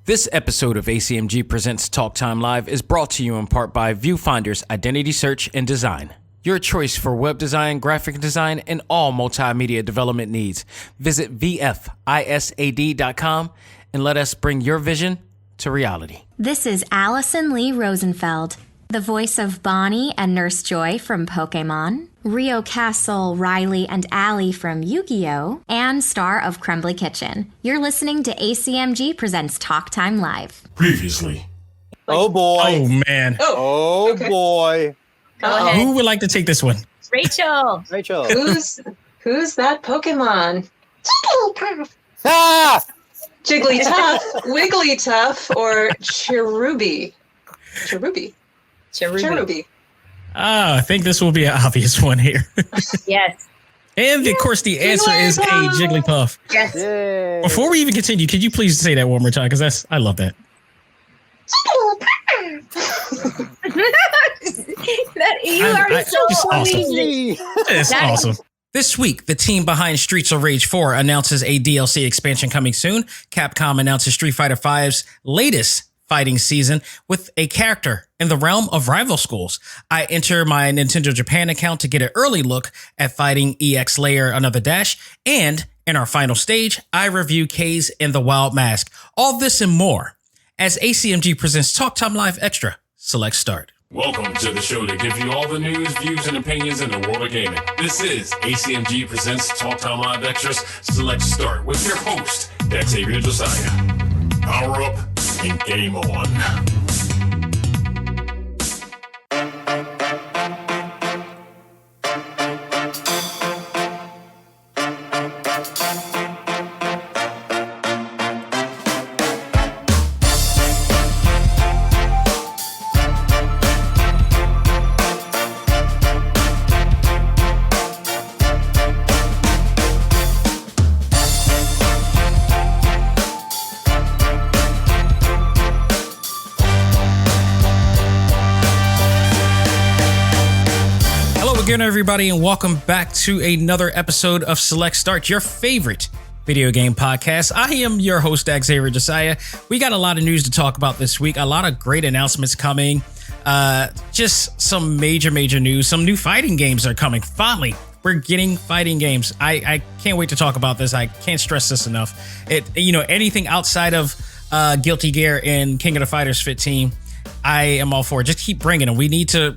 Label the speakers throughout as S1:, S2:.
S1: This episode of A.C.M.G. Presents Talk Time Live is brought to you in part by Viewfinder's Identity Search and Design. Your choice for web design, graphic design, and all multimedia development needs. Visit VFISAD.com and let us bring your vision to reality.
S2: This is Allison Lee Rosenfeld, the voice of Bonnie and Nurse Joy from Pokemon, Rio Castle, Riley, and Allie from Yu-Gi-Oh!, and star of Crumbly Kitchen. You're listening to A.C.M.G. Presents Talk Time Live.
S3: Previously.
S4: Oh boy.
S5: Oh man.
S4: Oh
S6: okay.
S4: boy.
S6: Go ahead.
S5: Who would like to take this one?
S6: Rachel.
S4: Rachel.
S6: Who's that Pokemon?
S4: Ah!
S6: Jigglytuff, Wigglytuff, or Cherubi? Cherubi.
S5: I think this will be an obvious one here.
S6: Yes.
S5: And of course, the answer is A, Jigglypuff.
S6: Yes.
S4: Yay.
S5: Before we even continue, could you please say that one more time? Because I love that.
S6: You are so
S5: funny. It's awesome. This week, the team behind Streets of Rage 4 announces a DLC expansion coming soon. Capcom announces Street Fighter V's latest fighting season with a character in the realm of rival schools. I enter my Nintendo Japan account to get an early look at Fighting EX Layer Another Dash, and in our final stage, I review KAZE and the Wild Mask. All this and more as ACMG presents Talk Time Live Extra. Select Start.
S3: Welcome to the show to give you all the news, views, and opinions in the world of gaming. This is ACMG Presents Talk Time Live Extras. Select Start with your host, Xavier Josiah. Power up and game on.
S5: Again, everybody, and welcome back to another episode of Select Start, your favorite video game podcast. I am your host, Xavier Josiah. We got a lot of news to talk about this week, a lot of great announcements coming, just some major news. Some new fighting games are coming. Finally, we're getting fighting games. I can't wait to talk about this. I can't stress this enough. Anything outside of Guilty Gear and King of the Fighters Fit Team, I am all for it. Just keep bringing them. We need to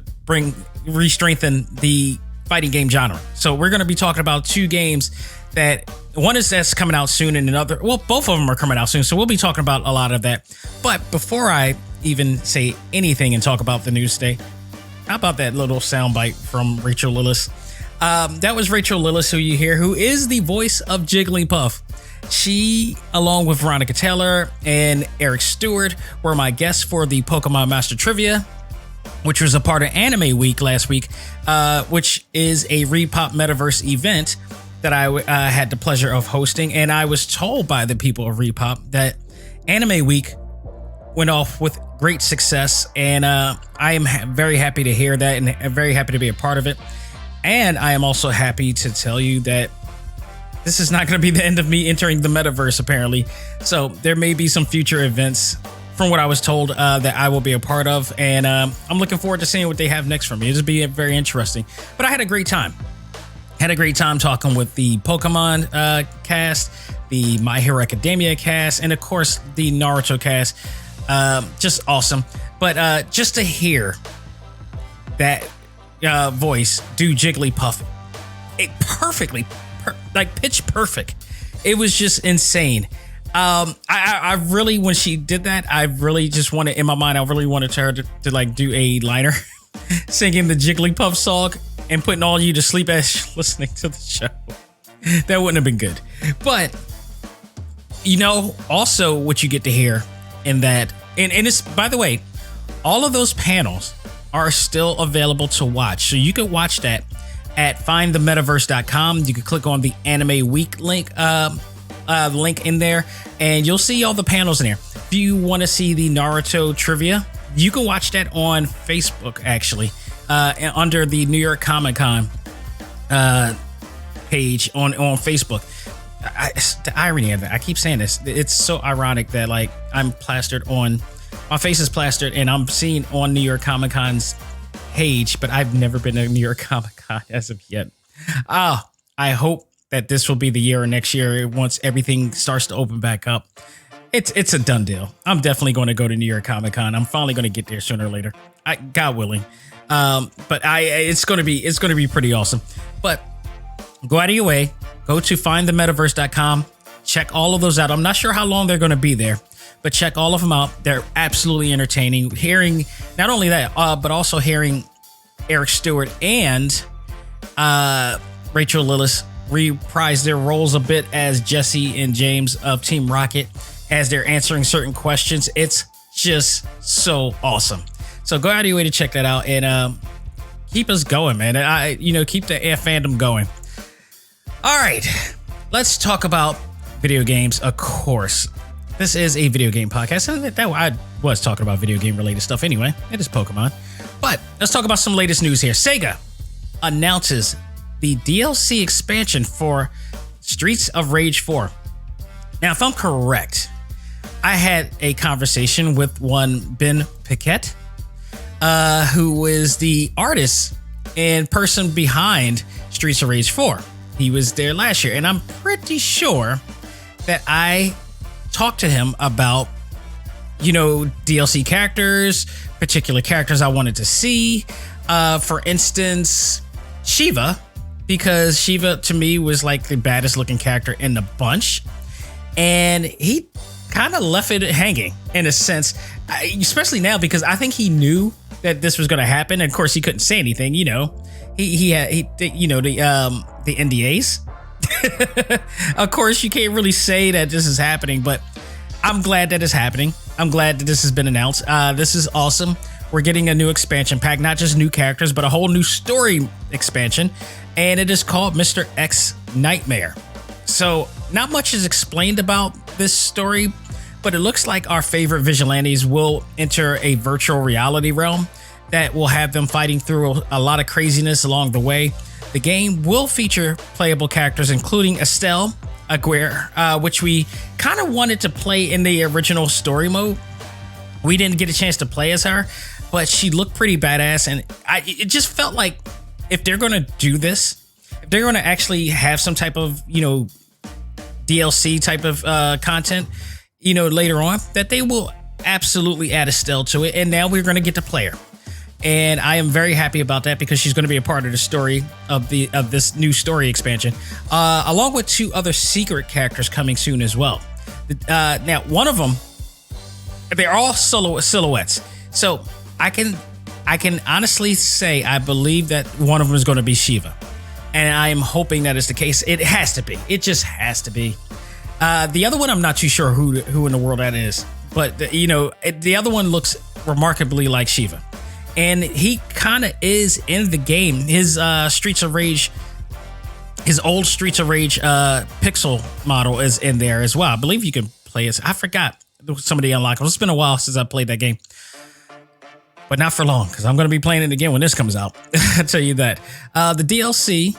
S5: re-strengthen the fighting game genre. So we're going to be talking about two games that one is that's coming out soon, and another, well, both of them are coming out soon. So we'll be talking about a lot of that. But before I even say anything and talk about the news today, how about that little soundbite from Rachel Lillis? That was Rachel Lillis, who you hear, who is the voice of Jigglypuff. She, along with Veronica Taylor and Eric Stewart, were my guests for the Pokemon Master Trivia, which was a part of Anime Week last week, which is a Repop Metaverse event that I had the pleasure of hosting. And I was told by the people of Repop that Anime Week went off with great success. And I am very happy to hear that and very happy to be a part of it. And I am also happy to tell you that this is not going to be the end of me entering the metaverse, apparently. So there may be some future events, from what I was told, that I will be a part of. And I'm looking forward to seeing what they have next for me. It'll be very interesting. But I had a great time. Talking with the Pokemon cast, the My Hero Academia cast, and of course, the Naruto cast. Just awesome. But just to hear that voice do Jigglypuff, it perfectly, pitch perfect. It was just insane. I really, when she did that, I really just wanted, in my mind, I really wanted her to do a liner singing the Jigglypuff song and putting all you to sleep as listening to the show. That wouldn't have been good. But, also what you get to hear in that, and it's, by the way, all of those panels are still available to watch. So you can watch that at findthemetaverse.com. You can click on the Anime Week link in there, and you'll see all the panels in there. If you want to see the Naruto trivia, you can watch that on Facebook, actually, under the New York Comic Con page on Facebook. the irony of it, I keep saying this. It's so ironic that like I'm plastered on, my face is plastered, and I'm seen on New York Comic Con's page, but I've never been to New York Comic Con as of yet. I hope that this will be the year or next year once everything starts to open back up. It's a done deal. I'm definitely going to go to New York Comic Con. I'm finally going to get there sooner or later. God willing. But it's going to be pretty awesome. But go out of your way, go to findthemetaverse.com, check all of those out. I'm not sure how long they're going to be there, but check all of them out. They're absolutely entertaining. Hearing not only that, but also hearing Eric Stewart and Rachel Lillis reprise their roles a bit as Jesse and James of Team Rocket as they're answering certain questions. It's just so awesome. So go out of your way to check that out and keep us going, man. Keep the air fandom going. All right, let's talk about video games. Of course, this is a video game podcast, and I was talking about video game related stuff anyway. It is Pokemon, but let's talk about some latest news here. Sega announces the DLC expansion for Streets of Rage 4. Now, if I'm correct, I had a conversation with one Ben Piquet, who is the artist and person behind Streets of Rage 4. He was there last year, and I'm pretty sure that I talked to him about, DLC characters, particular characters I wanted to see. For instance, Shiva, because Shiva to me was like the baddest looking character in the bunch. And he kind of left it hanging in a sense, especially now because I think he knew that this was going to happen. And of course, he couldn't say anything. He had the NDAs. Of course, you can't really say that this is happening, but I'm glad that it's happening. I'm glad that this has been announced. This is awesome. We're getting a new expansion pack, not just new characters, but a whole new story expansion. And it is called Mr. X Nightmare. So not much is explained about this story, but it looks like our favorite vigilantes will enter a virtual reality realm that will have them fighting through a lot of craziness along the way. The game will feature playable characters, including Estelle Aguirre, which we kind of wanted to play in the original story mode. We didn't get a chance to play as her, but she looked pretty badass. And it just felt like if they're going to do this, if they're going to actually have some type of, DLC type of content, later on, that they will absolutely add Estelle to it. And now we're going to get to play her. And I am very happy about that because she's going to be a part of the story of this new story expansion, along with two other secret characters coming soon as well. Now, one of them, they're all silhouettes. So I can honestly say I believe that one of them is going to be Shiva. And I am hoping that is the case. It has to be. It just has to be. The other one, I'm not too sure who in the world that is. But, the other one looks remarkably like Shiva. And he kind of is in the game. His Streets of Rage, his old Streets of Rage pixel model is in there as well. I believe you can play as, I forgot some of the unlockables. It's been a while since I played that game. But not for long, because I'm going to be playing it again when this comes out. I'll tell you that. The DLC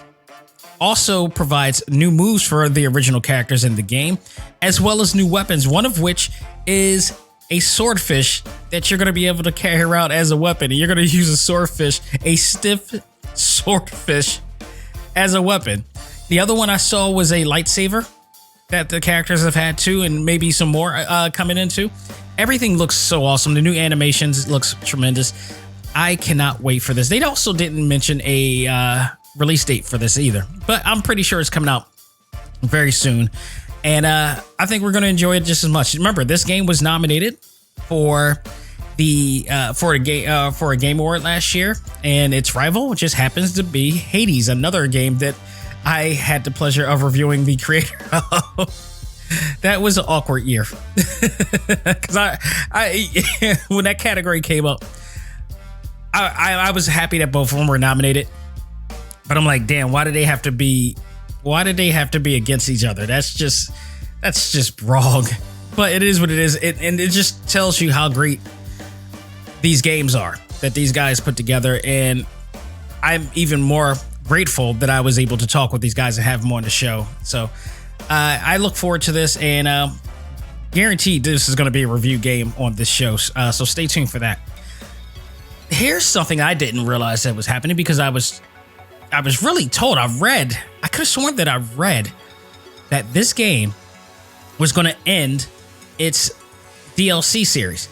S5: also provides new moves for the original characters in the game, as well as new weapons, one of which is a swordfish that you're going to be able to carry around as a weapon. And you're going to use a swordfish, a stiff swordfish, as a weapon. The other one I saw was a lightsaber that the characters have had too, and maybe some more coming into. Everything looks so awesome. The new animations looks tremendous. I cannot wait for this. They also didn't mention a release date for this either, but I'm pretty sure it's coming out very soon. And I think we're going to enjoy it just as much. Remember, this game was nominated for a Game Award last year, and its rival just happens to be Hades, another game that I had the pleasure of reviewing the creator of. That was an awkward year because I when that category came up, I was happy that both of them were nominated, but I'm like, damn, why did they have to be against each other? That's just wrong. But it is what it is, and it just tells you how great these games are that these guys put together. And I'm even more grateful that I was able to talk with these guys and have them on the show. So I look forward to this, and guaranteed this is going to be a review game on this show. So stay tuned for that. Here's something I didn't realize that was happening because I was really told. I could have sworn that I read that this game was going to end its DLC series.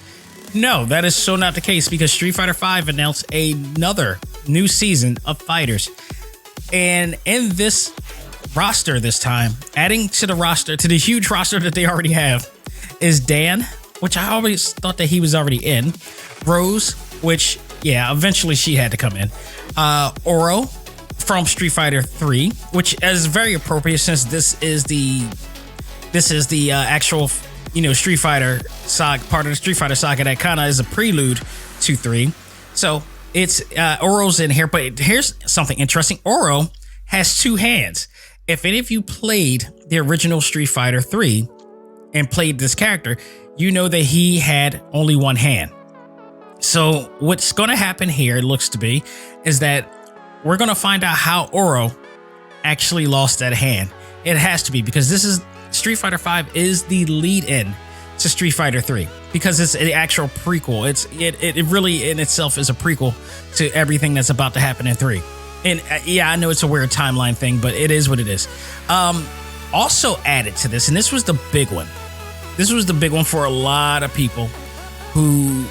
S5: No, that is so not the case because Street Fighter V announced another new season of fighters. And in this roster this time, adding to the huge roster that they already have, is Dan, which I always thought that he was already in. Rose, which, yeah, eventually she had to come in. Oro from Street Fighter 3, which is very appropriate since this is the actual, Street Fighter saga, part of the Street Fighter saga that kind of is a prelude to 3. So it's Oro's in here, but here's something interesting. Oro has 2 hands. If any of you played the original Street Fighter 3 and played this character, you know that he had only 1 hand. So what's going to happen here, it looks to be, is that we're going to find out how Oro actually lost that hand. It has to be, because this is Street Fighter V is the lead-in to Street Fighter 3 because it's the actual prequel. It really in itself is a prequel to everything that's about to happen in 3. And yeah, I know it's a weird timeline thing, but it is what it is. Also added to this, and this was the big one. This was the big one for a lot of people who,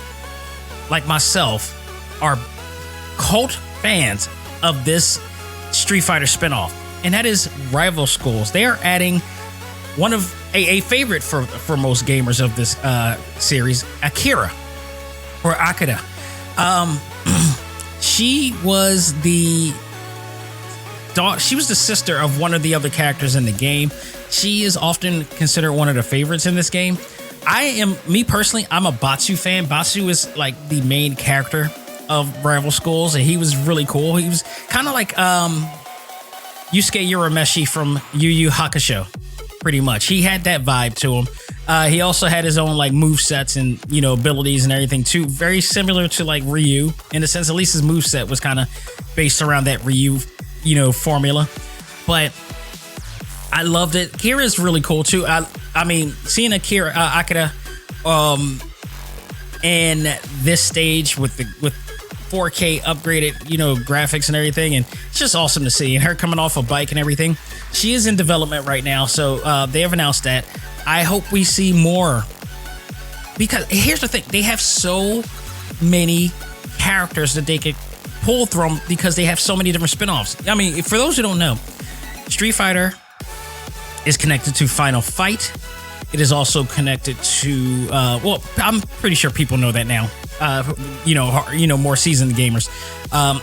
S5: like myself, are cult fans of this Street Fighter spinoff, and that is Rival Schools. They are adding one of a favorite for most gamers of this series, Akira or Akira. She was the sister of one of the other characters in the game. She is often considered one of the favorites in this game. Me personally, I'm a Batsu fan. Batsu is like the main character of Rival Schools, and he was really cool. He was kind of like Yusuke Urameshi from Yu Yu Hakusho, pretty much. He had that vibe to him. He also had his own like movesets and abilities and everything too. Very similar to like Ryu in a sense. At least his moveset was kind of based around that Ryu, formula. But I loved it. Akira is really cool too. I mean, seeing Akira in this stage with 4K upgraded, graphics and everything, and it's just awesome to see. And her coming off a bike and everything. She is in development right now, so they have announced that. I hope we see more, because here's the thing: they have so many characters that they could pull from because they have so many different spin-offs. I mean, for those who don't know, Street Fighter is connected to Final Fight. It is also connected to I'm pretty sure people know that now. More seasoned gamers.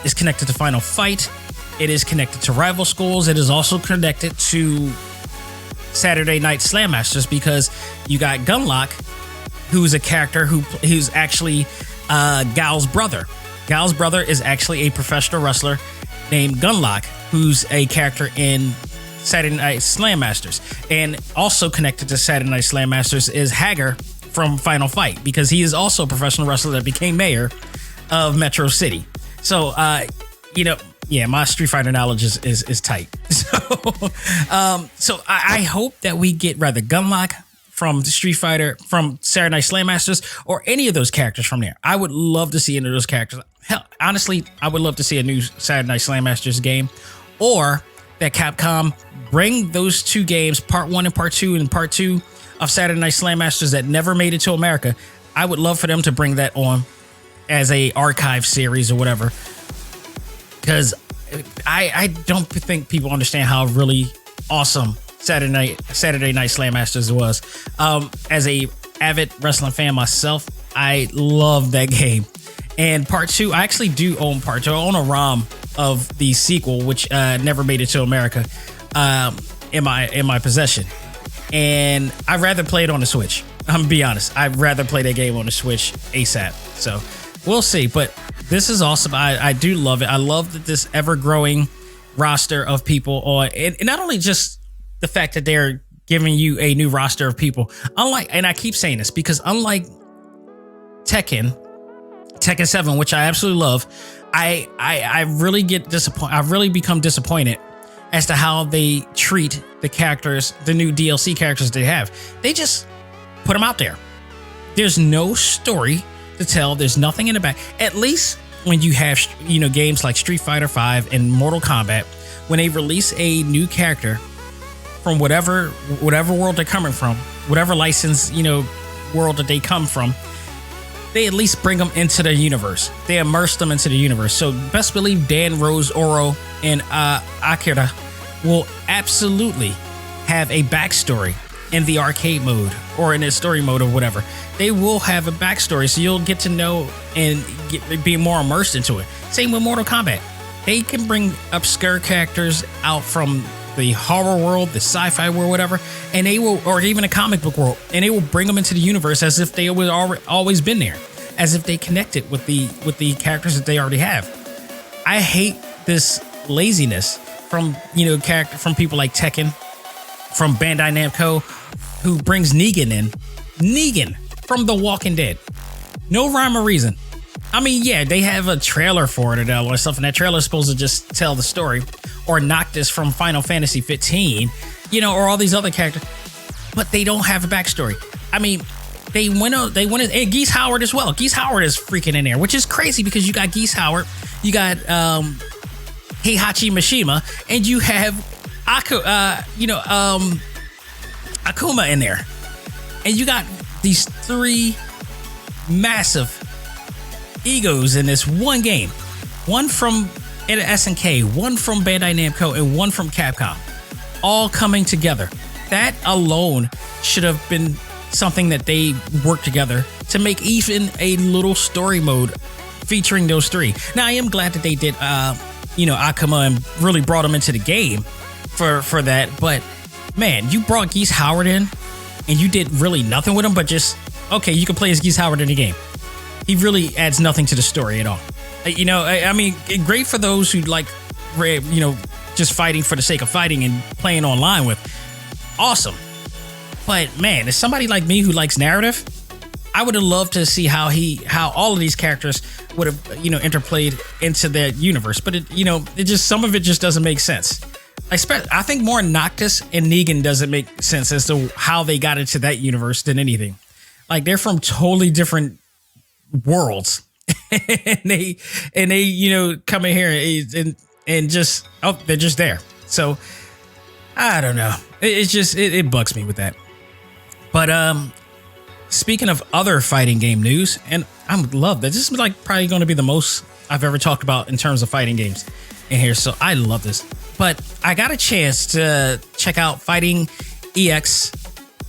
S5: Is connected to Final Fight. It is connected to Rival Schools. It is also connected to Saturday Night Slam Masters, because you got Gunlock, who's a character who's actually Gal's brother. Gal's brother is actually a professional wrestler named Gunlock, who's a character in Saturday Night Slam Masters. And also connected to Saturday Night Slam Masters is Hager from Final Fight, because he is also a professional wrestler that became mayor of Metro City. So, my Street Fighter knowledge is tight. So I hope that we get rather Gunlock from Street Fighter, from Saturday Night Slam Masters, or any of those characters from there. I would love to see any of those characters. Hell, honestly, I would love to see a new Saturday Night Slam Masters game, or that Capcom bring those 2 games, part 1 and part 2, and part 2 of Saturday Night Slam Masters that never made it to America. I would love for them to bring that on as a archive series or whatever, because I don't think people understand how really awesome Saturday Night Slam Masters was. As a avid wrestling fan myself, I love that game. And part 2, I actually do own part 2. I own a ROM of the sequel, which never made it to America, in my possession. And I'd rather play it on the Switch. I'm gonna be honest. I'd rather play that game on the Switch ASAP. So we'll see. But this is awesome. I do love it. I love that this ever-growing roster of people on, and not only just the fact that they're giving you a new roster of people. And I keep saying this because unlike Tekken 7, which I absolutely love, I really get disappointed. I really become disappointed as to how they treat the characters, the new DLC characters they have. They just put them out there. There's no story to tell. There's nothing in the back. At least when you have, games like Street Fighter V and Mortal Kombat, when they release a new character from whatever world they're coming from, whatever license, world that they come from, they at least bring them into the universe. They immerse them into the universe. So best believe Dan, Rose, Oro, and Akira will absolutely have a backstory in the arcade mode or in the story mode or whatever. They will have a backstory, so you'll get to know and be more immersed into it. Same with Mortal Kombat. They can bring obscure characters out from the horror world, the sci-fi world, whatever, and they will, or even a comic book world, and they will bring them into the universe as if they would always been there, as if they connected with the characters that they already have. I hate this laziness from from people like Tekken, from Bandai Namco, who brings Negan in. Negan from The Walking Dead. No rhyme or reason. I mean, yeah, they have a trailer for it or stuff, and that trailer is supposed to just tell the story. Or Noctis from Final Fantasy 15, or all these other characters, but they don't have a backstory. I mean, they went and Geese Howard as well. Geese Howard is freaking in there, which is crazy because you got Geese Howard, you got Heihachi Mishima, and you have Akuma in there, and you got these three massive egos in this one game. One from A.C.M.G, one from Bandai Namco, and one from Capcom, all coming together. That alone should have been something that they worked together to make even a little story mode featuring those three. Now, I am glad that they did, Akuma and really brought him into the game for that. But man, you brought Geese Howard in and you did really nothing with him, but just, okay, you can play as Geese Howard in the game. He really adds nothing to the story at all. I mean, great for those who like, just fighting for the sake of fighting and playing online with. Awesome. But man, as somebody like me who likes narrative, I would have loved to see how all of these characters would have, interplayed into that universe. But some of it just doesn't make sense. I think more Noctis and Negan doesn't make sense as to how they got into that universe than anything. Like, they're from totally different worlds. and they come in here and just, they're just there. So I don't know. It bugs me with that. But speaking of other fighting game news, and I love that. This is like probably going to be the most I've ever talked about in terms of fighting games in here. So I love this. But I got a chance to check out Fighting EX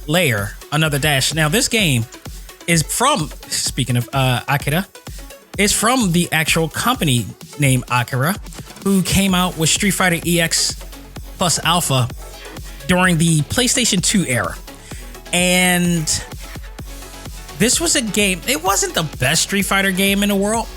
S5: Layer, Another Dash. Now, this game is from, speaking of Akira, is from the actual company named Akira, who came out with Street Fighter EX Plus Alpha during the PlayStation 2 era. And this was a game, it wasn't the best Street Fighter game in the world,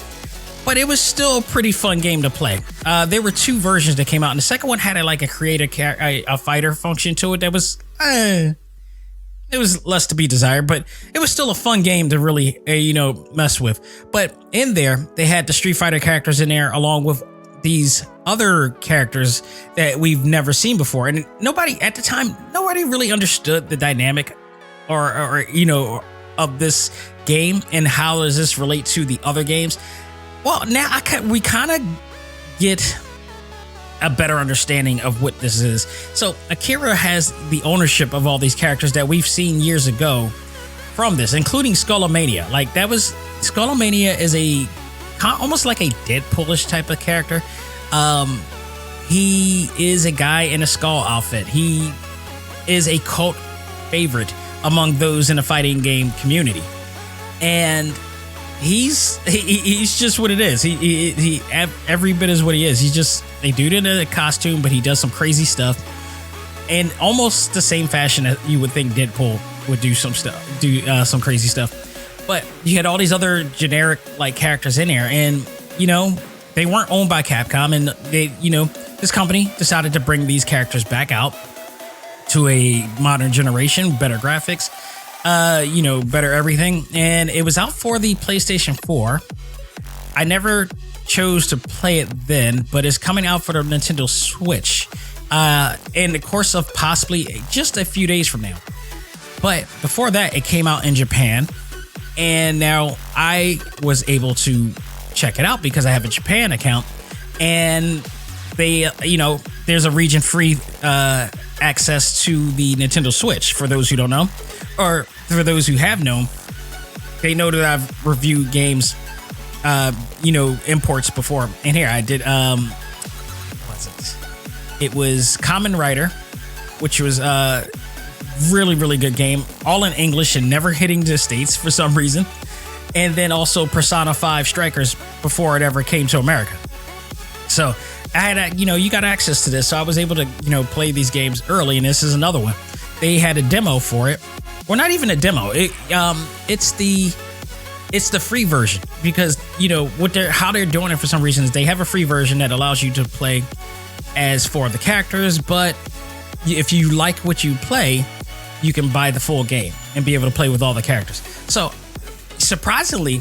S5: but it was still a pretty fun game to play. There were two versions that came out, and the second one had a fighter function to it that was, it was less to be desired, but it was still a fun game to really, mess with. But in there, they had the Street Fighter characters in there, along with these other characters that we've never seen before. And nobody really understood the dynamic or of this game and how does this relate to the other games. Well, now we kind of get a better understanding of what this is. So Akira has the ownership of all these characters that we've seen years ago from this, including Skullomania. Skullomania is almost like a Deadpoolish type of character. He is a guy in a skull outfit. He is a cult favorite among those in the fighting game community, and he's just what it is. He every bit is what he is. He's just a dude in a costume, but he does some crazy stuff, and almost the same fashion that you would think Deadpool would do some some crazy stuff. But you had all these other generic characters in there, and they weren't owned by Capcom, and they this company decided to bring these characters back out to a modern generation, better graphics, better everything. And it was out for the PlayStation 4. I never chose to play it then, but it's coming out for the Nintendo Switch in the course of possibly just a few days from now. But before that, it came out in Japan, and now I was able to check it out because I have a Japan account, and they, there's a region-free access to the Nintendo Switch for those who don't know, or for those who have known. They know that I've reviewed games, imports before. And here I did, what was it? It was Kamen Rider, which was a really, really good game, all in English and never hitting the States for some reason. And then also Persona 5 Strikers before it ever came to America. So I had, you got access to this. So I was able to, play these games early. And this is another one. They had a demo for it. Well, not even a demo. It's the free version because, how they're doing it for some reason is they have a free version that allows you to play as for the characters. But if you like what you play, you can buy the full game and be able to play with all the characters. So surprisingly,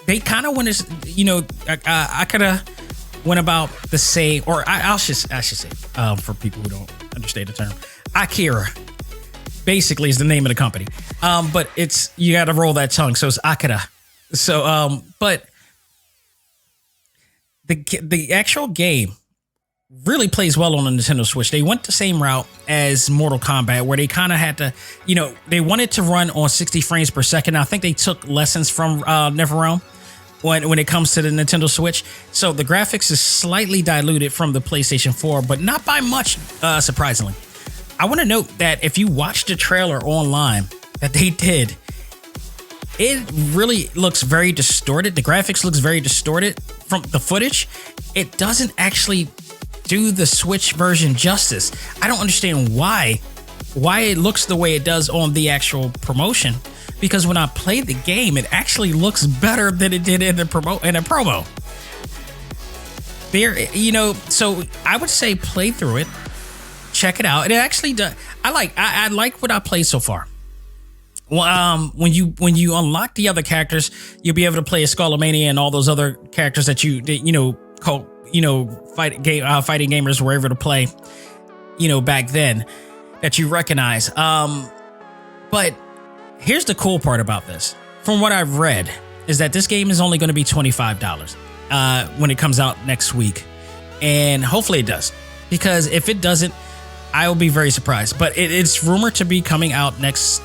S5: they kind of went, I could have went about the same, or I should say, for people who don't understand the term, Akira basically is the name of the company. But you got to roll that tongue, so it's Akira. So, but the actual game really plays well on the Nintendo Switch. They went the same route as Mortal Kombat, where they kind of had to, they wanted to run on 60 frames per second. I think they took lessons from NetherRealm when it comes to the Nintendo Switch. So the graphics is slightly diluted from the PlayStation 4, but not by much, surprisingly. I want to note that if you watch the trailer online that they did, it really looks very distorted. The graphics looks very distorted from the footage. It doesn't actually do the Switch version justice. I don't understand why it looks the way it does on the actual promotion, because when I played the game, it actually looks better than it did in a promo. There, so I would say play through it. Check it out. It actually does. I like what I played so far. Well, when you unlock the other characters, you'll be able to play as Skullomania and all those other characters that fighting gamers were able to play, back then that you recognize. But here's the cool part about this. From what I've read, is that this game is only going to be $25 when it comes out next week, and hopefully it does. Because if it doesn't, I will be very surprised. But it's rumored to be coming out next.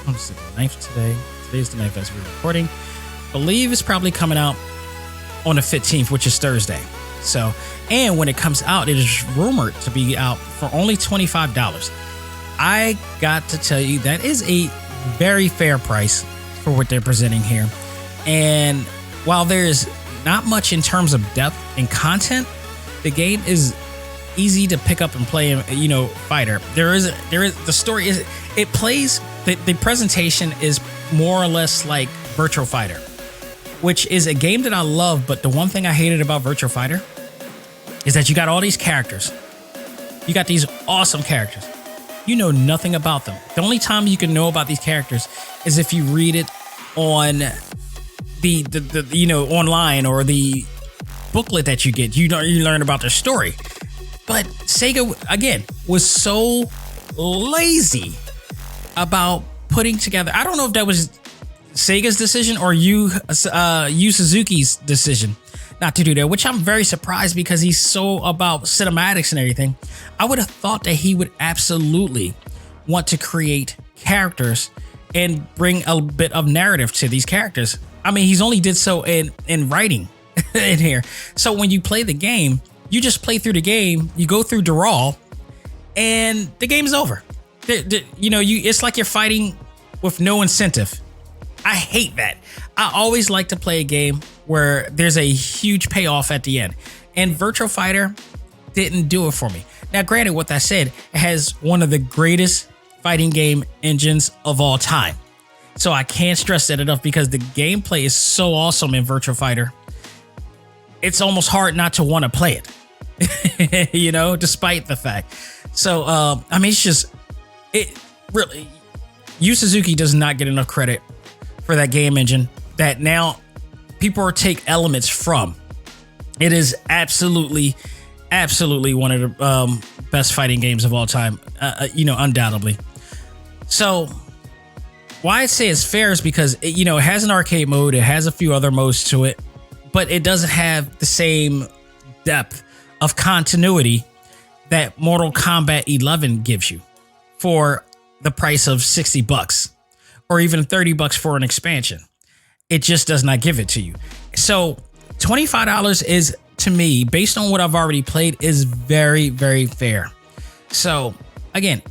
S5: What's the 9th today? Today's the 9th as we're recording. I believe it's probably coming out on the 15th, which is Thursday. So, and when it comes out, it is rumored to be out for only $25. I got to tell you, that is a very fair price for what they're presenting here. And while there's not much in terms of depth and content, the game is easy to pick up and play, fighter. There is the story is, it plays, the presentation is more or less like Virtua Fighter, which is a game that I love. But the one thing I hated about Virtua Fighter is that you got all these characters. You got these awesome characters. You know nothing about them. The only time you can know about these characters is if you read it on the online, or the booklet that you get. You learn about their story. But Sega, again, was so lazy about putting together. I don't know if that was Sega's decision or Yu Suzuki's decision not to do that, which I'm very surprised because he's so about cinematics and everything. I would have thought that he would absolutely want to create characters and bring a bit of narrative to these characters. I mean, he's only did so in writing in here. So when you play the game, you just play through the game, you go through Dural, and the game's over. It's like you're fighting with no incentive. I hate that. I always like to play a game where there's a huge payoff at the end. And Virtua Fighter didn't do it for me. Now, granted, with that said, it has one of the greatest fighting game engines of all time. So I can't stress that enough because the gameplay is so awesome in Virtua Fighter. It's almost hard not to want to play it. Despite the fact. So, it really, Yu Suzuki does not get enough credit for that game engine that now people take elements from. It is absolutely absolutely one of the best fighting games of all time, undoubtedly. So why I say it's fair is because it has an arcade mode, it has a few other modes to it, but it doesn't have the same depth of continuity that Mortal Kombat 11 gives you for the price of $60 or even $30 for an expansion. It just does not give it to you. So $25 is, to me, based on what I've already played, is very, very fair. So again,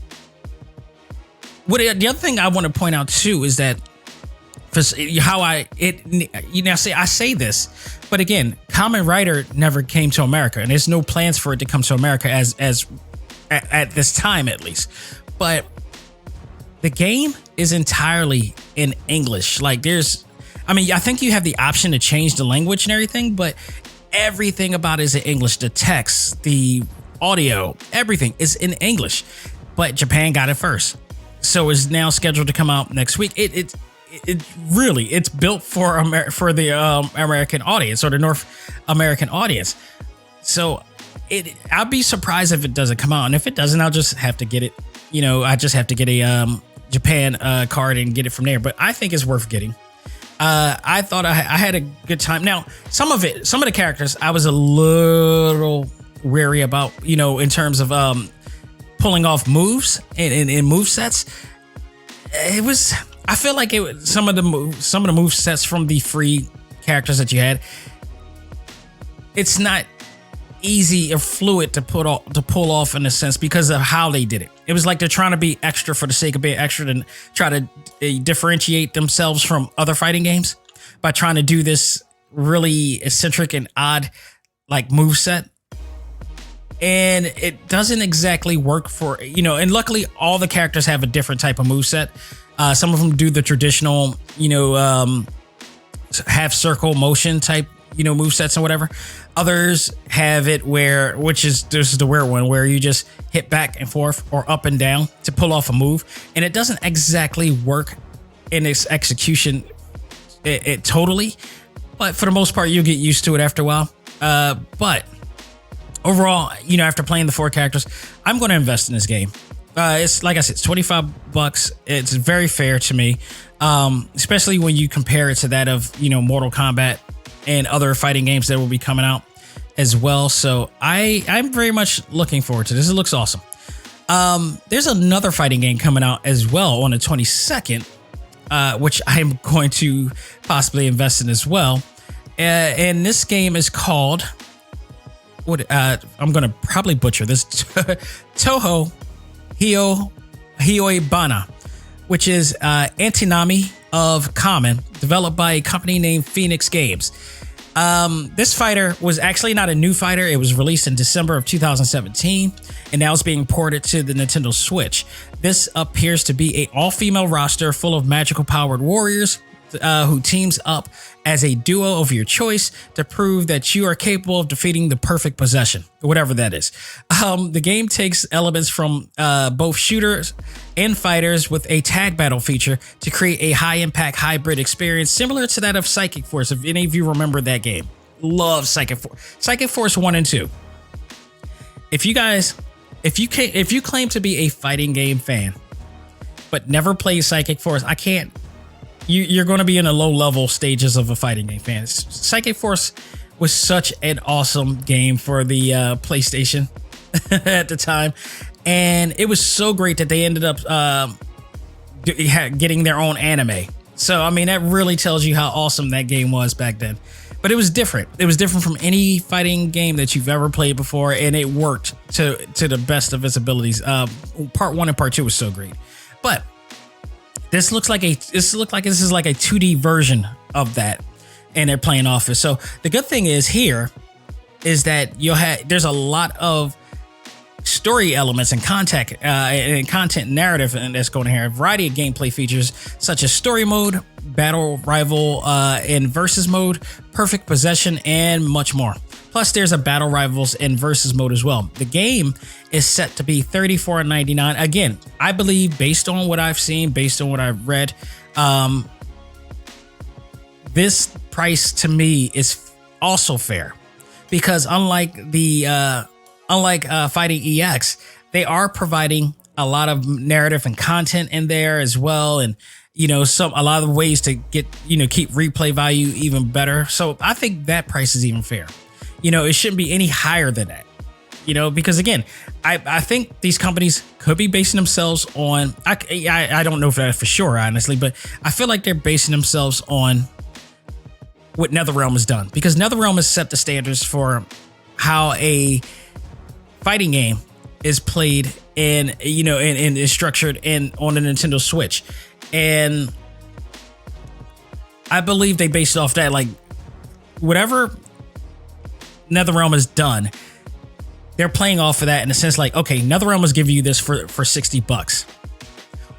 S5: the other thing I want to point out too is that I say this, but again, Kamen Rider never came to America, and there's no plans for it to come to America as at this time, at least. But the game is entirely in English. Like I think you have the option to change the language and everything, but everything about it is in English. The text, the audio, everything is in English. But Japan got it first, so it's now scheduled to come out next week. It's built for the American audience, or the North American audience. So I'll be surprised if it doesn't come out, and if it doesn't, I'll just have to get it. I just have to get a Japan card and get it from there. But I think it's worth getting. I thought I had a good time. Now, some of the characters I was a little wary about, in terms of pulling off moves and move sets. I feel like some of the move sets from the free characters that you had, it's not easy or fluid to pull off in a sense because of how they did it. It was like they're trying to be extra for the sake of being extra and try to differentiate themselves from other fighting games by trying to do this really eccentric and odd like move set. And it doesn't exactly work for, and luckily all the characters have a different type of move set. Some of them do the traditional, half circle motion type, move sets or whatever. Others have it this is the weird one, where you just hit back and forth or up and down to pull off a move. And it doesn't exactly work in its execution it totally. But for the most part, you'll get used to it after a while. But overall, after playing the 4 characters, I'm going to invest in this game. It's like I said, it's $25. It's very fair to me, especially when you compare it to that of Mortal Kombat and other fighting games that will be coming out as well. So I'm very much looking forward to this. It looks awesome. There's another fighting game coming out as well on the 22nd, which I'm going to possibly invest in as well. And this game is called I'm going to probably butcher this. Toho Hioibana, which is antinomy of Kamen, developed by a company named Phoenix Games. This fighter was actually not a new fighter. It was released in December of 2017, and now it's being ported to the Nintendo Switch. This appears to be an all-female roster full of magical powered warriors who teams up as a duo of your choice to prove that you are capable of defeating the perfect possession, whatever that is. The game takes elements from both shooters and fighters with a tag battle feature to create a high-impact hybrid experience similar to that of Psychic Force. If any of you remember that game, love Psychic Force. Psychic Force 1 and 2. If you claim to be a fighting game fan but never played Psychic Force, you're going to be in the low level stages of a fighting game fan. Psychic Force was such an awesome game for the PlayStation at the time. And it was so great that they ended up getting their own anime. So, that really tells you how awesome that game was back then. But it was different. It was different from any fighting game that you've ever played before. And it worked to the best of its abilities. Part 1 and Part 2 was so great. But this looks like this is like a 2D version of that, and they're playing off it. So the good thing is that there's a lot of story elements and content narrative that's going to have a variety of gameplay features such as story mode, battle rival, and versus mode, perfect possession, and much more. Plus, there's a battle rivals and versus mode as well. The game is set to be $34.99. Again, I believe based on what I've seen, based on what I've read, this price to me is also fair, because unlike the unlike Fighting EX, they are providing a lot of narrative and content in there as well, and a lot of ways to get keep replay value even better. So I think that price is even fair. It shouldn't be any higher than that. Because again, I think these companies could be basing themselves on, I don't know if that's for sure, honestly, but I feel like they're basing themselves on what NetherRealm has done, because NetherRealm has set the standards for how a fighting game is played and is structured on the Nintendo Switch. And I believe they based it off that, like, whatever NetherRealm has done, they're playing off of that in a sense, like, okay, NetherRealm is giving you this for $60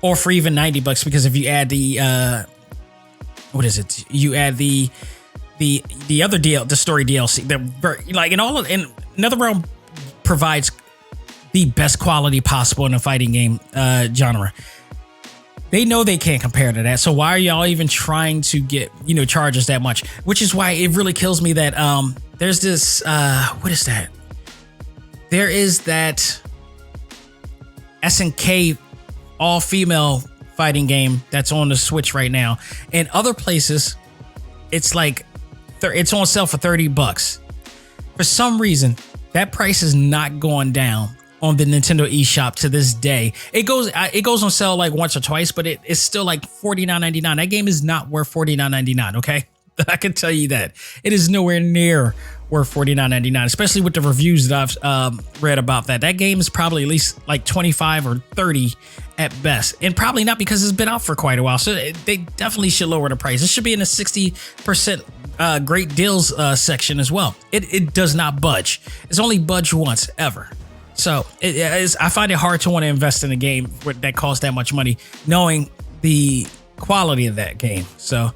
S5: or for even $90, because if you add the what is it? You add the other the story DLC, and NetherRealm provides the best quality possible in a fighting game genre. They know they can't compare to that, so why are y'all even trying to get charge us that much? Which is why it really kills me that there's this what is that? There is that SNK all-female fighting game that's on the Switch right now. And other places, it's like it's on sale for $30. For some reason, that price is not going down on the Nintendo eShop to this day. It goes on sale like once or twice, but it's still like $49.99. That game is not worth $49.99, okay? I can tell you that. It is nowhere near worth $49.99, especially with the reviews that I've read about that. That game is probably at least like 25 or 30 at best, and probably not because it's been out for quite a while. So they definitely should lower the price. It should be in the 60% great deals section as well. It does not budge. It's only budged once ever. So I find it hard to want to invest in a game that costs that much money, knowing the quality of that game. So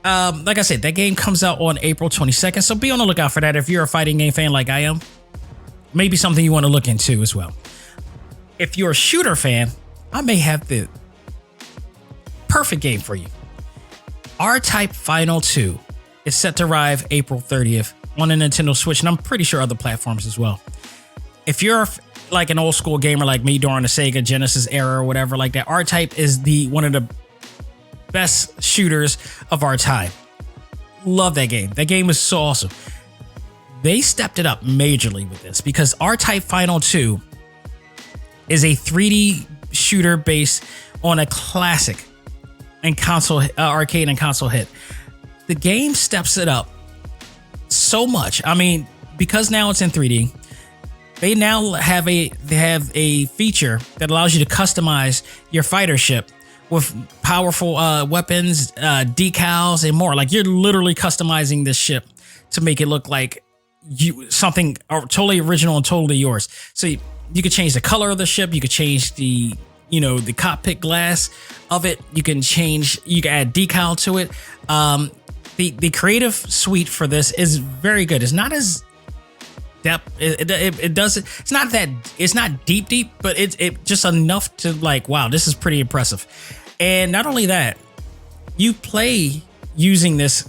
S5: like I said, that game comes out on April 22nd, so be on the lookout for that if you're a fighting game fan like I am. Maybe something you want to look into as well. If you're a shooter fan, I may have the perfect game for you. R-Type Final 2 is set to arrive April 30th on the Nintendo Switch, and I'm pretty sure other platforms as well. If you're like an old school gamer like me during the Sega Genesis era or whatever like that, R-Type is one of the best shooters of our time. Love that game. That game is so awesome. They stepped it up majorly with this because R-Type Final 2 is a 3D shooter based on a classic and console arcade and console hit. The game steps it up so much. I mean, because now it's in 3D, they now have a feature that allows you to customize your fighter ship with powerful weapons, decals, and more. Like, you're literally customizing this ship to make it look like something totally original and totally yours. So you could change the color of the ship. You could change the cockpit glass of it. You can add decal to it. The creative suite for this is very good. It's not as depth. It's not deep, but it just enough to like, wow, this is pretty impressive. And not only that, you play using this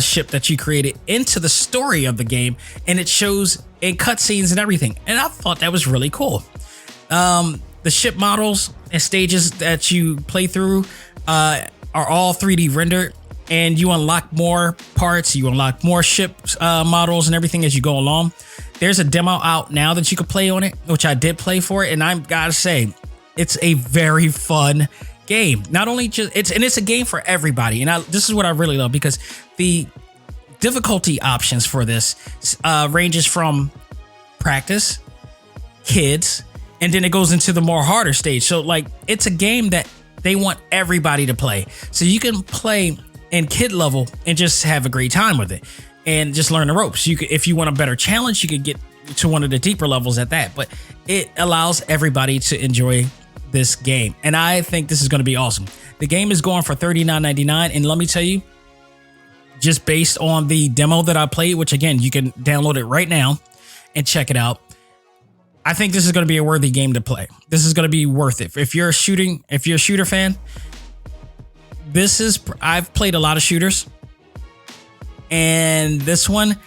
S5: ship that you created into the story of the game, and it shows in cutscenes and everything. And I thought that was really cool. The ship models and stages that you play through are all 3D rendered, and you unlock more parts, you unlock more ship models and everything as you go along. There's a demo out now that you could play on it, which I did play for it, and I gotta say, it's a very fun game. Not only it's a game for everybody, and this is what I really love, because the difficulty options for this ranges from practice, kids, and then it goes into the more harder stage. So like, it's a game that they want everybody to play, so you can play in kid level and just have a great time with it and just learn the ropes. If you want a better challenge, you could get to one of the deeper levels at that, but it allows everybody to enjoy this game, and I think this is going to be awesome. The game is going for $39.99, and let me tell you, just based on the demo that I played, which again, you can download it right now and check it out, I think this is going to be a worthy game to play. This is going to be worth it. If you're a shooter fan, I've played a lot of shooters, and this one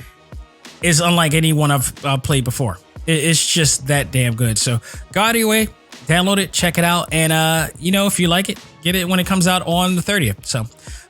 S5: is unlike any one I've played before. It's just that damn good. So go out of your way, download it, check it out, and if you like it, get it when it comes out on the 30th. So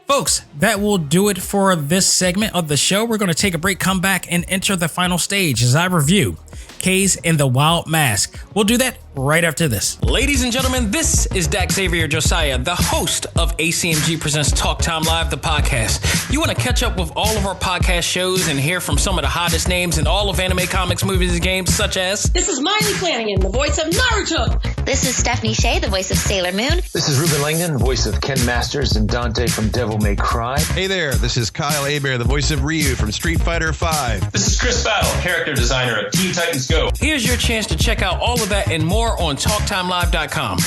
S5: folks, that will do it for this segment of the show. We're going to take a break, come back, and enter the final stage as I review KAZE and the Wild Mask. We'll do that right after this. Ladies and gentlemen, this is Xavier Josiah, the host of A.C.M.G. Presents Talk Time Live, the podcast. You want to catch up with all of our podcast shows and hear from some of the hottest names in all of anime, comics, movies, and games, such as...
S4: This is Miley Flanagan, the voice of Naruto.
S7: This is Stephanie Shea, the voice of Sailor Moon.
S8: This is Ruben Langdon, voice of Ken Masters and Dante from Devil May Cry.
S9: Hey there, this is Kyle Hebert, the voice of Ryu from Street Fighter V.
S10: This is Chris Battle, character designer of Teen Titans Go.
S1: Here's your chance to check out all of that and more on TalkTimeLive.com.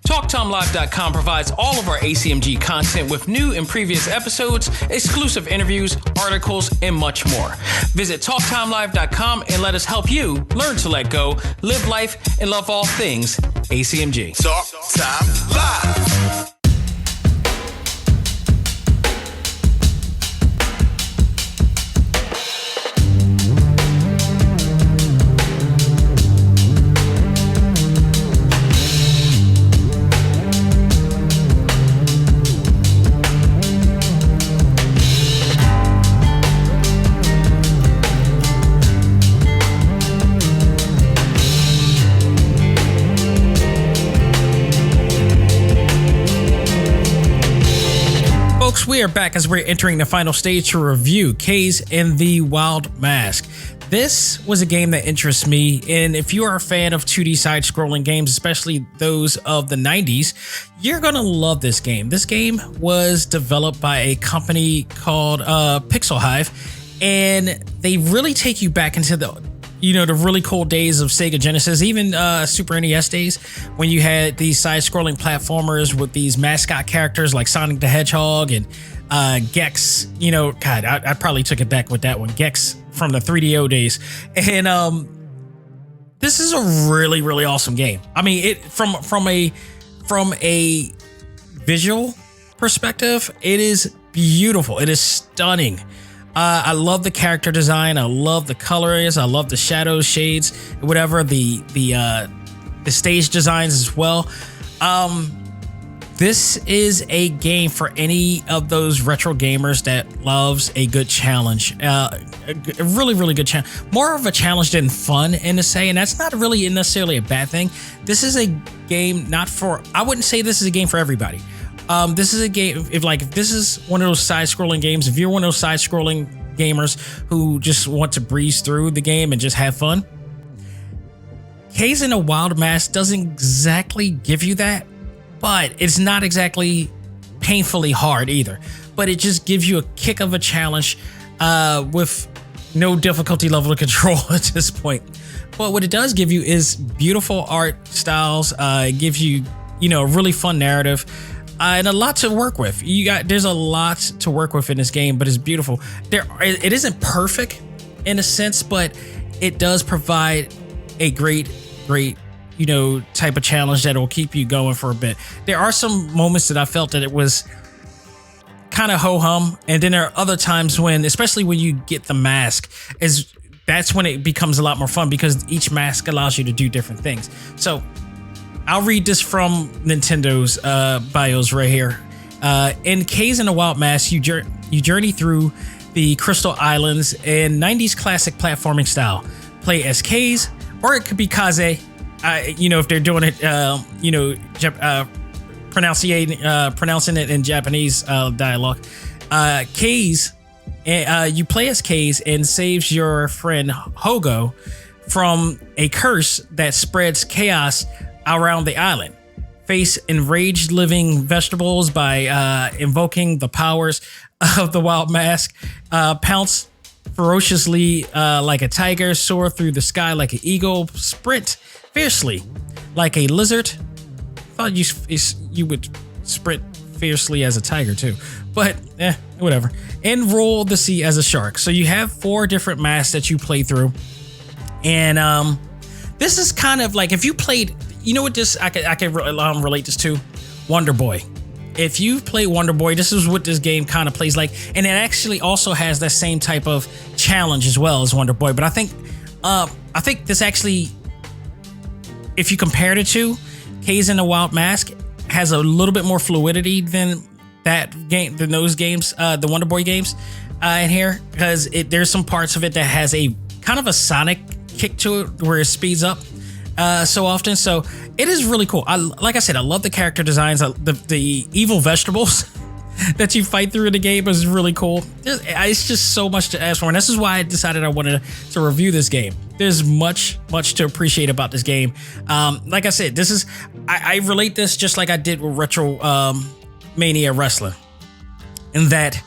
S1: TalkTimeLive.com provides all of our ACMG content with new and previous episodes, exclusive interviews, articles, and much more. Visit TalkTimeLive.com and let us help you learn to let go, live life, and love all things ACMG.
S11: Talk Time Live.
S5: We are back as we're entering the final stage to review KAZE and the Wild Mask. This was a game that interests me, and if you are a fan of 2D side-scrolling games, especially those of the 90s, you're gonna love this game. This game was developed by a company called Pixel Hive, and they really take you back into the really cool days of Sega Genesis, even Super NES days, when you had these side-scrolling platformers with these mascot characters like Sonic the Hedgehog and Gex. God, I probably took it back with that one, Gex from the 3DO days. And this is a really, really awesome game. I mean, it from a visual perspective, it is beautiful. It is stunning. I love the character design. I love the colors. I love the shadows, shades, whatever, the stage designs as well. This is a game for any of those retro gamers that loves a good challenge. A really, really good challenge. More of a challenge than fun, in a say, and that's not really necessarily a bad thing. This is a game I wouldn't say this is a game for everybody. This is a game, if this is one of those side-scrolling games, if you're one of those side-scrolling gamers who just want to breeze through the game and just have fun, KAZE and the Wild Mask doesn't exactly give you that, but it's not exactly painfully hard either. But it just gives you a kick of a challenge with no difficulty level of control at this point. But what it does give you is beautiful art styles. It gives you, a really fun narrative. And a lot to work with. There's a lot to work with in this game, but it's beautiful. It isn't perfect in a sense, but it does provide a great, type of challenge that will keep you going for a bit. There are some moments that I felt that it was kind of ho-hum, and then there are other times when, especially when you get the mask, that's when it becomes a lot more fun because each mask allows you to do different things. So I'll read this from Nintendo's bios right here. In KAZE and the Wild Mask, you journey through the Crystal Islands in 90s classic platforming style. Play as KAZE, or it could be KAZE. If they're doing it, pronouncing it in Japanese dialogue. KAZE, you play as KAZE and saves your friend Hogo from a curse that spreads chaos around the island. Face enraged living vegetables by invoking the powers of the Wild Mask. Pounce ferociously like a tiger, soar through the sky like an eagle, sprint fiercely like a lizard. I thought you would sprint fiercely as a tiger too, but whatever. And roll the sea as a shark. So you have 4 different masks that you play through, and this is kind of like if you played. You know what this I can relate this to? Wonder Boy. If you play Wonder Boy, this is what this game kind of plays like, and it actually also has that same type of challenge as well as Wonder Boy. But I think I think this actually, if you compared it to KAZE and the Wild Mask, has a little bit more fluidity than those games, the Wonder Boy games in here, because there's some parts of it that has a kind of a Sonic kick to it where it speeds up so often. So it is really cool. Like I said, I love the character designs. The evil vegetables that you fight through in the game is really cool. It's just so much to ask for, and this is why I decided I wanted to review this game. There's much to appreciate about this game. Like I said, I relate this just like I did with Retro Mania Wrestling, in that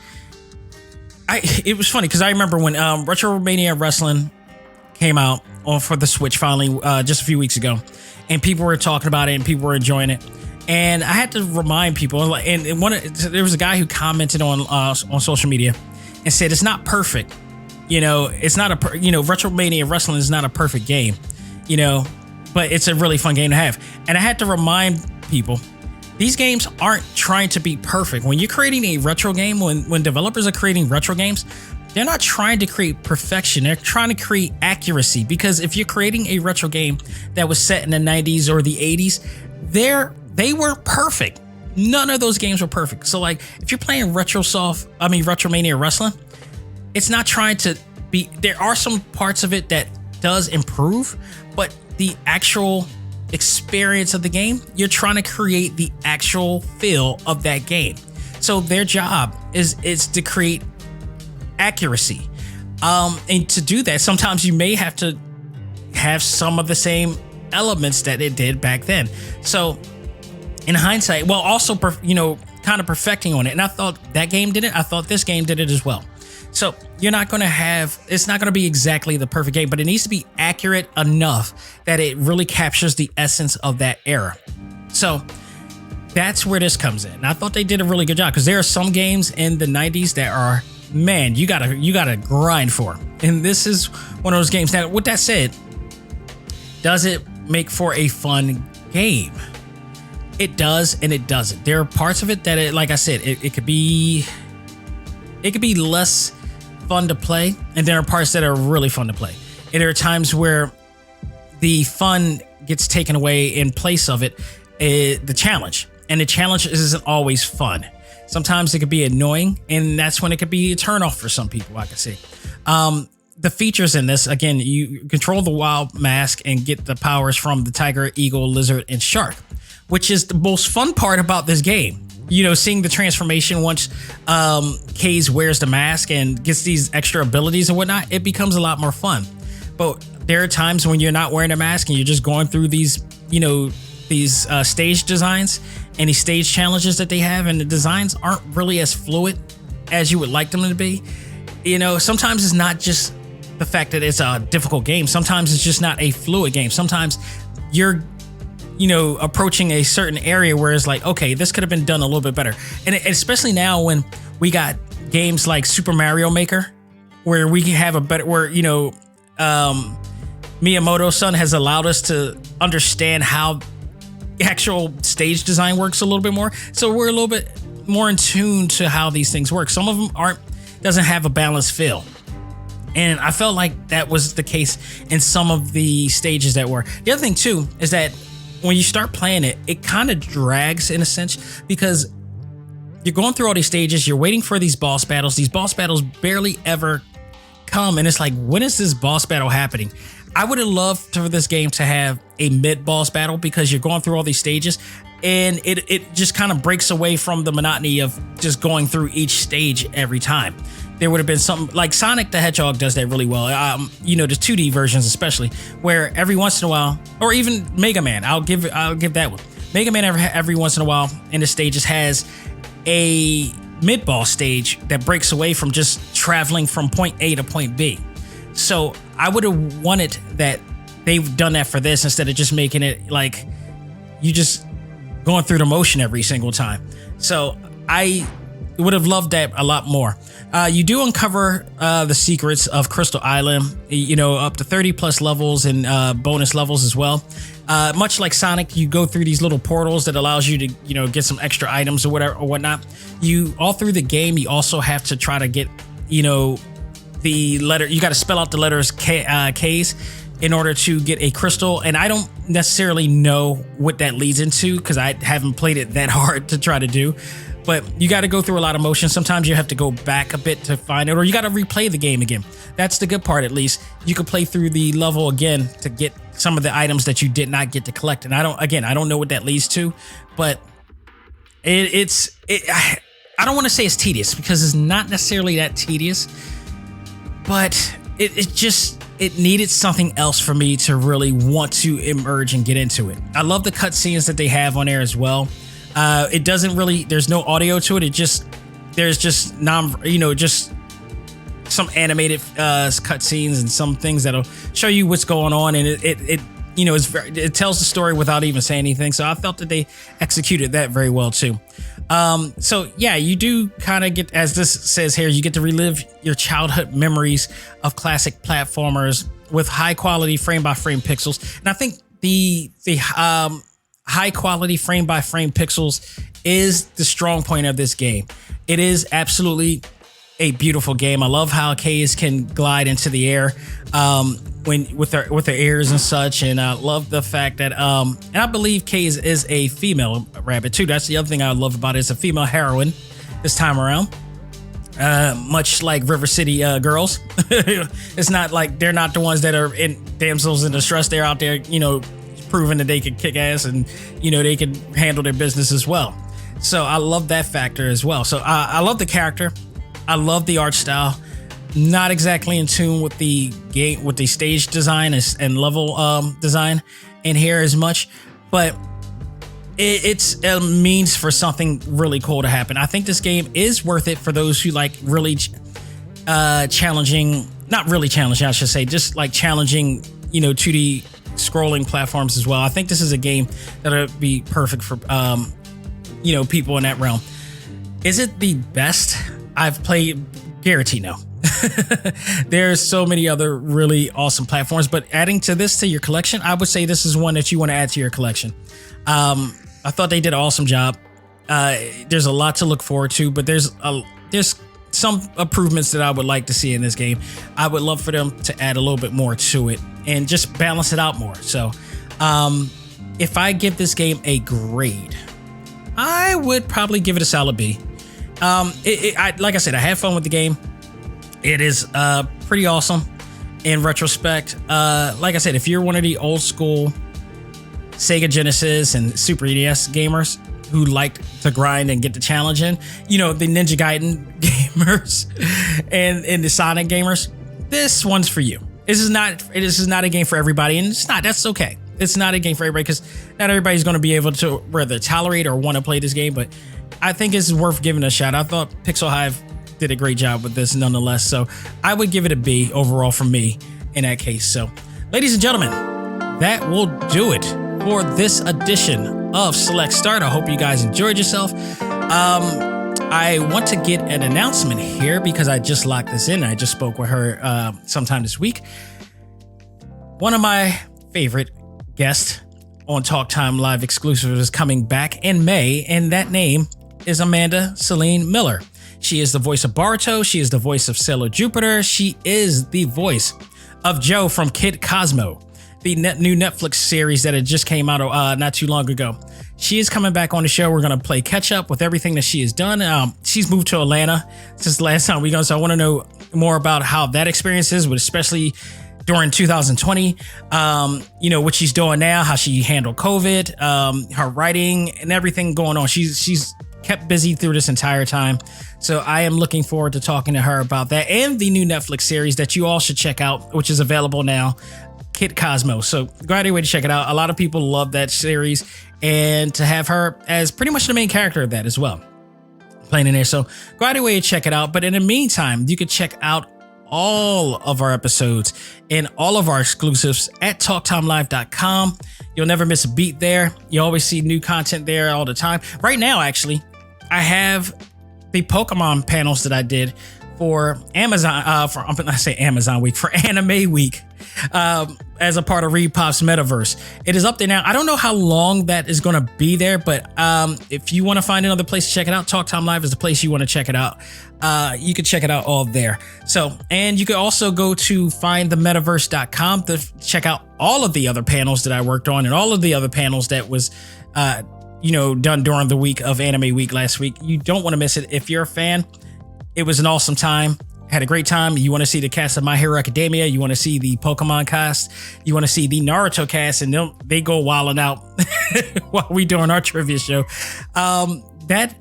S5: it was funny because I remember when Retro Mania Wrestling came out for the Switch finally just a few weeks ago, and people were talking about it and people were enjoying it. And I had to remind people, and there was a guy who commented on social media and said it's not perfect. It's not Retro Mania Wrestling is not a perfect game, but it's a really fun game to have. And I had to remind people, these games aren't trying to be perfect. When you're creating a retro game, when developers are creating retro games, they're not trying to create perfection. They're trying to create accuracy, because if you're creating a retro game that was set in the 90s or the 80s, they weren't perfect. None of those games were perfect. So like if you're playing Retro Mania Wrestling, it's not trying to be, there are some parts of it that does improve, but the actual experience of the game, you're trying to create the actual feel of that game. So their job is to create accuracy. And to do that, sometimes you may have to have some of the same elements that it did back then. So in hindsight, well, also, kind of perfecting on it. And I thought that game did it. I thought this game did it as well. So it's not going to be exactly the perfect game, but it needs to be accurate enough that it really captures the essence of that era. So that's where this comes in. And I thought they did a really good job, because there are some games in the 90s that are, man, you gotta grind for. And this is one of those games. Now, with that said, does it make for a fun game? It does and it doesn't. There are parts of it that, like I said, it could be less fun to play, and there are parts that are really fun to play. And there are times where the fun gets taken away in place of it, the challenge. And the challenge isn't always fun. Sometimes it could be annoying, and that's when it could be a turnoff for some people, I could see. The features in this, again, you control the Wild Mask and get the powers from the tiger, eagle, lizard, and shark, which is the most fun part about this game. Seeing the transformation once KAZE wears the mask and gets these extra abilities and whatnot, it becomes a lot more fun. But there are times when you're not wearing a mask and you're just going through these stage designs and these stage challenges that they have, and the designs aren't really as fluid as you would like them to be. Sometimes it's not just the fact that it's a difficult game. Sometimes it's just not a fluid game. Sometimes you're approaching a certain area where it's like, okay, this could have been done a little bit better. And especially now when we got games like Super Mario Maker, where we can have a better, where, Miyamoto-san has allowed us to understand how actual stage design works a little bit more. So we're a little bit more in tune to how these things work. Some of them doesn't have a balanced feel. And I felt like that was the case in some of the stages that were. The other thing too is that when you start playing it, it kind of drags in a sense, because you're going through all these stages, you're waiting for these boss battles. These boss battles barely ever come, and it's like, when is this boss battle happening? I would have loved for this game to have a mid-boss battle, because you're going through all these stages, and it just kind of breaks away from the monotony of just going through each stage every time. There would have been something like Sonic the Hedgehog does that really well. The 2D versions especially, where every once in a while, or even Mega Man, I'll give that one. Mega Man every once in a while in the stages has a mid-boss stage that breaks away from just traveling from point A to point B. So I would have wanted that they've done that for this, instead of just making it like you just going through the motion every single time. So I would have loved that a lot more. You do uncover the secrets of Crystal Island, up to 30 plus levels and bonus levels as well. Much like Sonic, you go through these little portals that allows you to, get some extra items or whatever or whatnot. You all through the game, you also have to try to get, the letter. You got to spell out the letters KAZE in order to get a crystal. And I don't necessarily know what that leads into because I haven't played it that hard to try to do. But you got to go through a lot of motion. Sometimes you have to go back a bit to find it, or you got to replay the game again. That's the good part, at least. You can play through the level again to get some of the items that you did not get to collect. And I don't know what that leads to, but I don't want to say it's tedious because it's not necessarily that tedious, but it needed something else for me to really want to emerge and get into it. I love the cutscenes that they have on there as well. It doesn't really, there's no audio to it. There's just some animated cutscenes and some things that'll show you what's going on, and it tells the story without even saying anything. So I felt that they executed that very well too. So yeah, you do kind of get, as this says here, you get to relive your childhood memories of classic platformers with high quality frame by frame pixels. And I think the high quality frame by frame pixels is the strong point of this game. It is absolutely a beautiful game. I love how KAZE can glide into the air with their ears and such, and I love the fact that and I believe KAZE is a female rabbit too. That's the other thing I love about it. It's a female heroine this time around. Much like River City girls. It's not like they're not the ones that are in damsels in distress. They're out there, proving that they can kick ass and they can handle their business as well. So I love that factor as well. So I love the character. I love the art style. Not exactly in tune with the game, with the stage design and level design in here as much, but it's a means for something really cool to happen. I think this game is worth it for those who like really challenging, not really challenging, I should say, just like challenging, 2D scrolling platforms as well. I think this is a game that would be perfect for, people in that realm. Is it the best I've played? Guarantee no. There's so many other really awesome platforms, but adding to your collection, I would say this is one that you want to add to your collection. I thought they did an awesome job. There's a lot to look forward to, but there's some improvements that I would like to see in this game. I would love for them to add a little bit more to it and just balance it out more. So if I give this game a grade, I would probably give it a solid B. Like I said, I had fun with the game. It is pretty awesome in retrospect. Like I said, if you're one of the old school Sega Genesis and Super NES gamers who liked to grind and get the challenge in, the Ninja Gaiden gamers and the Sonic gamers, this one's for you. This is not a game for everybody, and that's okay. It's not a game for everybody because not everybody's going to be able to whether tolerate or want to play this game, but I think it's worth giving a shot. I thought Pixel Hive did a great job with this nonetheless, so I would give it a B overall from me in that case. So, ladies and gentlemen, that will do it for this edition of Select Start. I hope you guys enjoyed yourself. I want to get an announcement here because I just locked this in. I just spoke with her sometime this week. One of my favorite guests on Talk Time Live exclusive is coming back in May, and that name is Amanda Celine Miller. She is the voice of Baruto. She is the voice of Sailor Jupiter. She is the voice of Joe from Kid Cosmo, the new Netflix series that had just came out not too long ago. She is coming back on the show. We're going to play catch up with everything that she has done. She's moved to Atlanta since the last time we go, so I want to know more about how that experience is, but especially during 2020, what she's doing now, how she handled COVID, her writing and everything going on. She's kept busy through this entire time. So I am looking forward to talking to her about that and the new Netflix series that you all should check out, which is available now, Kid Cosmo. So go out of your way to check it out. A lot of people love that series, and to have her as pretty much the main character of that as well, playing in there. So go out of your way to check it out. But in the meantime, you can check out all of our episodes and all of our exclusives at talktimelive.com. You'll never miss a beat there. You always see new content there all the time. Right now, actually, I have the Pokemon panels that I did for Amazon, I'm not saying Amazon Week, for Anime Week, as a part of Repop's Metaverse. It is up there now. I don't know how long that is going to be there, but if you want to find another place to check it out, Talk Time Live is the place you want to check it out. You can check it out all there. So, and you can also go to findthemetaverse.com to check out all of the other panels that I worked on and all of the other panels that was, done during the week of Anime Week last week. You don't want to miss it. If you're a fan, it was an awesome time. Had a great time. You want to see the cast of My Hero Academia. You want to see the Pokemon cast. You want to see the Naruto cast, and they go wilding out while we doing our trivia show. That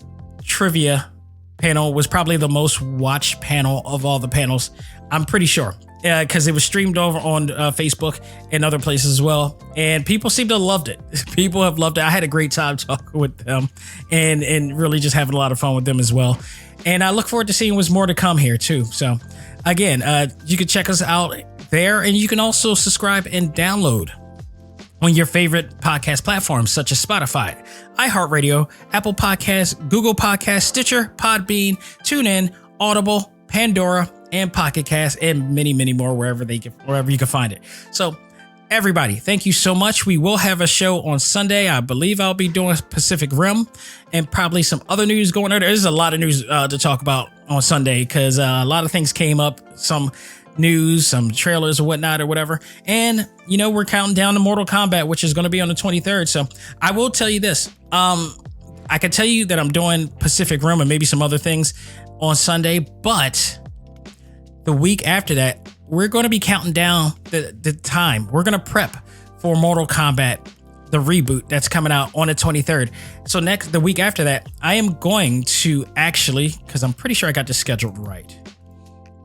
S5: trivia panel was probably the most watched panel of all the panels. I'm pretty sure. Because it was streamed over on Facebook and other places as well. And people seem to have loved it. People have loved it. I had a great time talking with them and really just having a lot of fun with them as well. And I look forward to seeing what's more to come here too. So again, you can check us out there, and you can also subscribe and download on your favorite podcast platforms such as Spotify, iHeartRadio, Apple Podcasts, Google Podcasts, Stitcher, Podbean, TuneIn, Audible, Pandora, and Pocket Cast, and many, many more wherever you can find it. So everybody, thank you so much. We will have a show on Sunday. I believe I'll be doing Pacific Rim and probably some other news going on. There's a lot of news to talk about on Sunday because a lot of things came up, some news, some trailers or whatnot or whatever. And, we're counting down to Mortal Kombat, which is going to be on the 23rd. So I will tell you this. I can tell you that I'm doing Pacific Rim and maybe some other things on Sunday, but the week after that, we're going to be counting down the time. We're going to prep for Mortal Kombat, the reboot that's coming out on the 23rd. So the week after that, I am going to actually, because I'm pretty sure I got this scheduled right.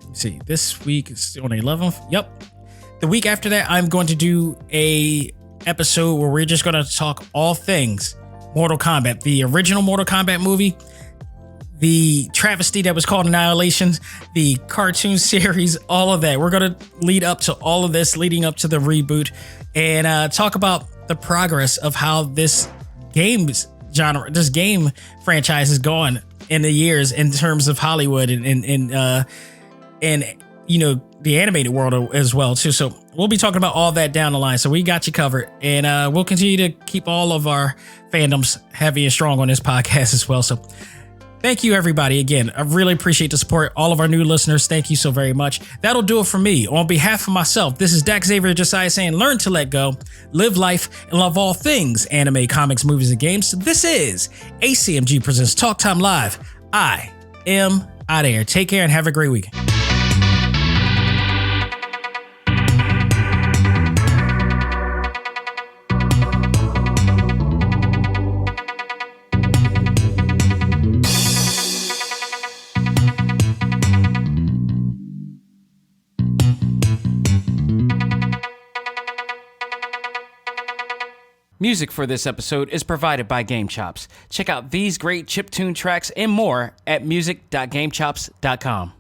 S5: Let's see, this week is on the 11th. Yep. The week after that, I'm going to do a episode where we're just going to talk all things Mortal Kombat, the original Mortal Kombat movie, the travesty that was called Annihilation, the cartoon series, all of that. We're going to lead up to all of this, leading up to the reboot, and talk about the progress of how this game franchise has gone in the years in terms of Hollywood and the animated world as well too. So we'll be talking about all that down the line. So we got you covered, and we'll continue to keep all of our fandoms heavy and strong on this podcast as well. So thank you, everybody. Again, I really appreciate the support. All of our new listeners, thank you so very much. That'll do it for me. On behalf of myself, this is Dak Xavier Josiah saying, learn to let go, live life, and love all things anime, comics, movies, and games. This is A.C.M.G. presents Talk Time Live. I am out of here. Take care and have a great week.
S1: Music for this episode is provided by Game Chops. Check out these great chiptune tracks and more at music.gamechops.com.